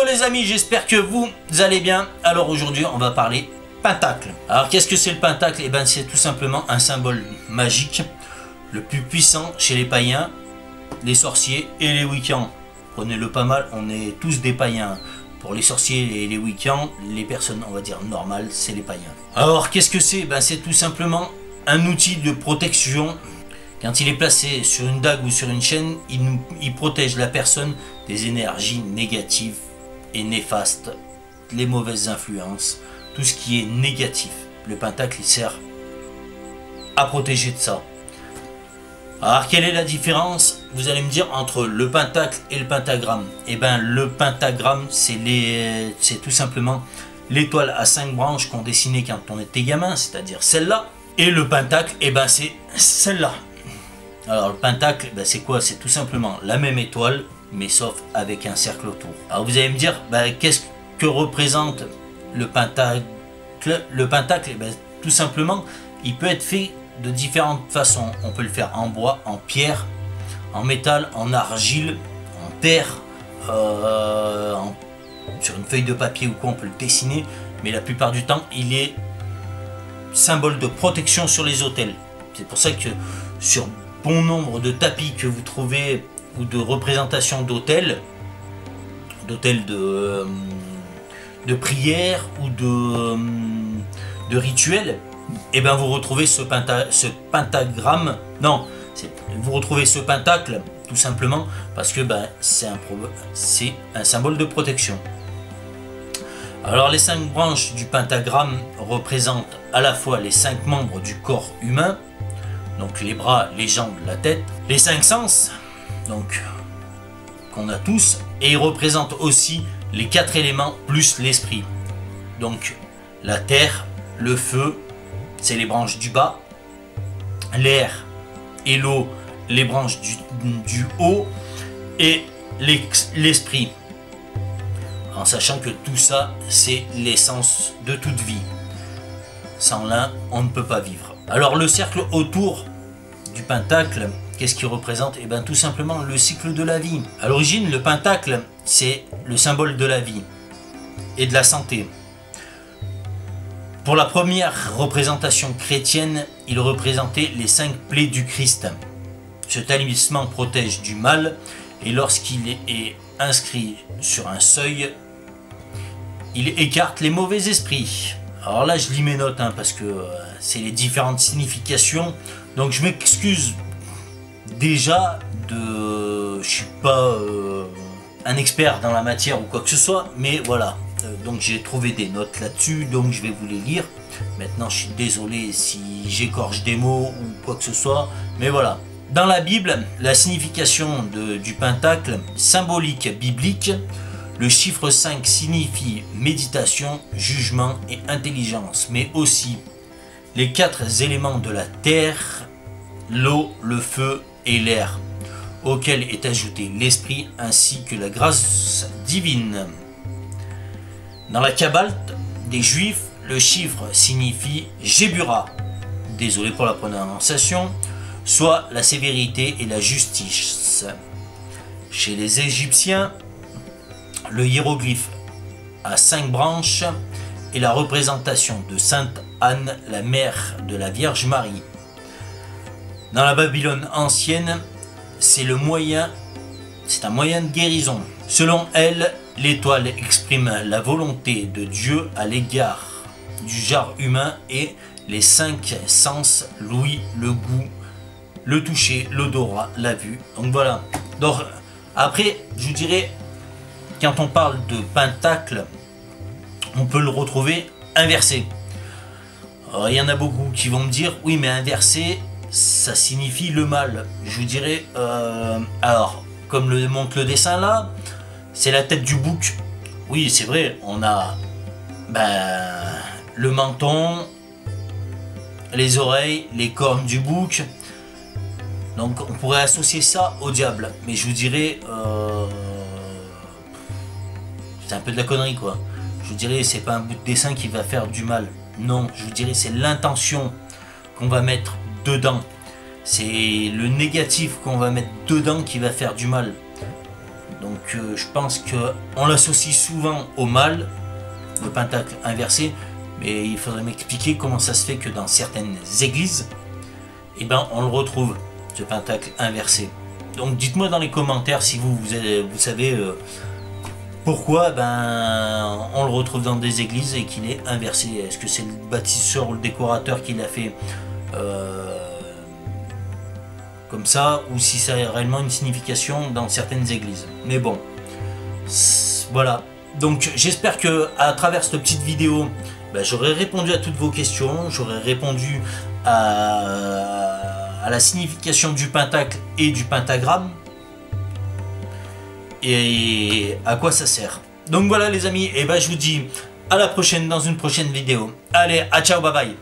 les amis, j'espère que vous allez bien. Alors aujourd'hui on va parler pentacle. Alors qu'est-ce que c'est le pentacle? Eh bien c'est tout simplement un symbole magique, le plus puissant chez les païens, les sorciers et les Wiccans. Prenez-le pas mal, on est tous des païens. Pour les sorciers et les Wiccans, les personnes on va dire normales, c'est les païens. Alors qu'est-ce que c'est? Ben, c'est tout simplement un outil de protection. Quand il est placé sur une dague ou sur une chaîne, il protège la personne des énergies négatives et néfastes, les mauvaises influences, tout ce qui est négatif. Le pentacle il sert à protéger de ça. Alors quelle est la différence, vous allez me dire, entre le pentacle et le pentagramme? Eh bien le pentagramme c'est tout simplement l'étoile à 5 branches qu'on dessinait quand on était gamin, c'est-à-dire celle-là. Et le pentacle, eh ben c'est celle-là. Alors le pentacle, ben c'est quoi? C'est tout simplement la même étoile, mais sauf avec un cercle autour. Alors vous allez me dire, ben, qu'est-ce que représente le pentacle? Le pentacle, eh ben, tout simplement, il peut être fait de différentes façons. On peut le faire en bois, en pierre, en métal, en argile, en terre, sur une feuille de papier ou quoi, on peut le dessiner. Mais la plupart du temps, il est symbole de protection sur les autels. C'est pour ça que sur bon nombre de tapis que vous trouvez ou de représentations d'autels de prière ou de rituels, et ben vous retrouvez ce pentagramme. Non, vous retrouvez ce pentacle tout simplement parce que ben, c'est un symbole de protection. Alors les 5 branches du pentagramme représentent à la fois les 5 membres du corps humain, donc les bras, les jambes, la tête, les 5 sens, donc qu'on a tous, et ils représentent aussi les 4 éléments plus l'esprit. Donc la terre, le feu, c'est les branches du bas, l'air et l'eau, les branches du haut, et l'esprit. En sachant que tout ça, c'est l'essence de toute vie. Sans l'un, on ne peut pas vivre. Alors le cercle autour du pentacle, qu'est-ce qu'il représente? Eh bien tout simplement le cycle de la vie. À l'origine, le pentacle, c'est le symbole de la vie et de la santé. Pour la première représentation chrétienne, il représentait les 5 plaies du Christ. Ce talisman protège du mal et lorsqu'il est inscrit sur un seuil, il écarte les mauvais esprits. Alors là je lis mes notes parce que c'est les différentes significations, donc je m'excuse déjà je suis pas un expert dans la matière ou quoi que ce soit, mais voilà, donc j'ai trouvé des notes là-dessus, donc je vais vous les lire. Maintenant je suis désolé si j'écorche des mots ou quoi que ce soit, mais voilà. Dans la Bible, la signification du pentacle symbolique biblique, le chiffre 5 signifie méditation, jugement et intelligence, mais aussi les 4 éléments de la terre, l'eau, le feu et l'air, auquel est ajouté l'esprit ainsi que la grâce divine. Dans la Kabbale des Juifs, le chiffre signifie Jébura, désolé pour la prononciation, soit la sévérité et la justice. Chez les Égyptiens, le hiéroglyphe à 5 branches est la représentation de Sainte Anne, la mère de la Vierge Marie. Dans la Babylone ancienne, c'est un moyen de guérison. Selon elle, l'étoile exprime la volonté de Dieu à l'égard du genre humain et les 5 sens, l'ouïe, le goût, le toucher, l'odorat, la vue. Donc voilà. Donc après, je vous dirais, quand on parle de pentacle, on peut le retrouver inversé. Alors, il y en a beaucoup qui vont me dire, oui mais inversé, ça signifie le mal. Je vous dirais, alors, comme le montre le dessin là, c'est la tête du bouc. Oui c'est vrai, on a le menton, les oreilles, les cornes du bouc. Donc on pourrait associer ça au diable, mais je vous dirais, c'est un peu de la connerie quoi. Je vous dirais, c'est pas un bout de dessin qui va faire du mal. Non, je vous dirais, c'est l'intention qu'on va mettre dedans. C'est le négatif qu'on va mettre dedans qui va faire du mal. Donc je pense qu'on l'associe souvent au mal, le pentacle inversé, mais il faudrait m'expliquer comment ça se fait que dans certaines églises, eh ben, on le retrouve, ce pentacle inversé. Donc dites-moi dans les commentaires si vous savez pourquoi on le retrouve dans des églises et qu'il est inversé. Est-ce que c'est le bâtisseur ou le décorateur qui l'a fait comme ça, ou si ça a réellement une signification dans certaines églises. Mais bon, voilà. Donc j'espère que à travers cette petite vidéo, j'aurai répondu à toutes vos questions, j'aurai répondu à la signification du pentacle et du pentagramme, et à quoi ça sert. Donc voilà les amis, et je vous dis à la prochaine dans une prochaine vidéo. Allez, à ciao, bye bye.